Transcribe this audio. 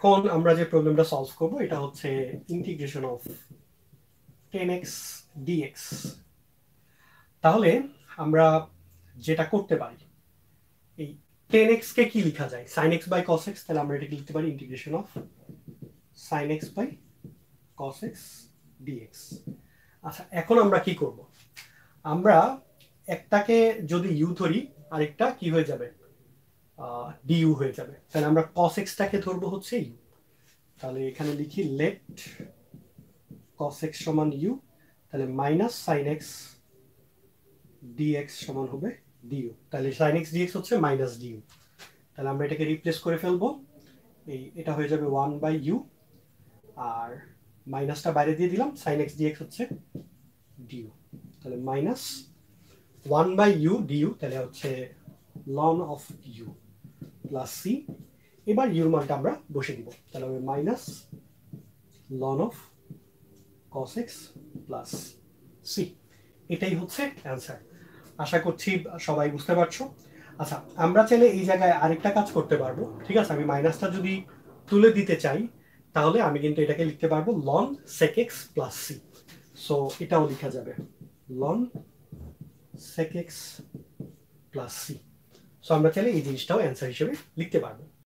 এখন আমরা যে প্রবলেমটা সলভ করব এটা হচ্ছে ইন্টিগ্রেশন অফ 10x dx। তাহলে আমরা যেটা করতে পারি, এই 10x কে কি লেখা যায়, sin x by cos x, তাহলে আমরা এটাকে লিখতে পারি integration of sin x by cos x dx। আচ্ছা, এখন আমরা কি করব, আমরা একটাকে যদি u ধরি আরেকটা কি হয়ে যাবে, du হয়ে যাবে। তাহলে আমরা cos x টাকে ধরবো হচ্ছে u, তাহলে এখানে লিখি let cos x সমান u, তাহলে মাইনাস sin x dx সমান হবে du, তাহলে sin x dx হচ্ছে মাইনাস du। তাহলে আমরা এটাকে রিপ্লেস করে ফেলবো, এটা হয়ে যাবে 1/u, আর মাইনাসটা বাইরে দিয়ে দিলাম, sin x dx হচ্ছে du, তাহলে মাইনাস 1/u du, তাহলে হচ্ছে ln of u plus c। এবার ইউর মানটা আমরা বসে দিব, তাহলে হবে minus ln of cos x plus c। এটাই হচ্ছে অ্যান্সার। আশা করছি সবাই বুঝতে পারছো। আচ্ছা, আমরা চাইলে এই জায়গায় আরেকটা কাজ করতে পারবো, ঠিক আছে? আমি মাইনাসটা যদি তুলে দিতে চাই তাহলে আমি কিন্তু এটাকে লিখতে পারবো ln sec x plus c। So এটাও লেখা যাবে ln sec x plus c। So আমরা চাইলে এই জিনিসটাও অ্যান্সার হিসেবে লিখতে পারবো।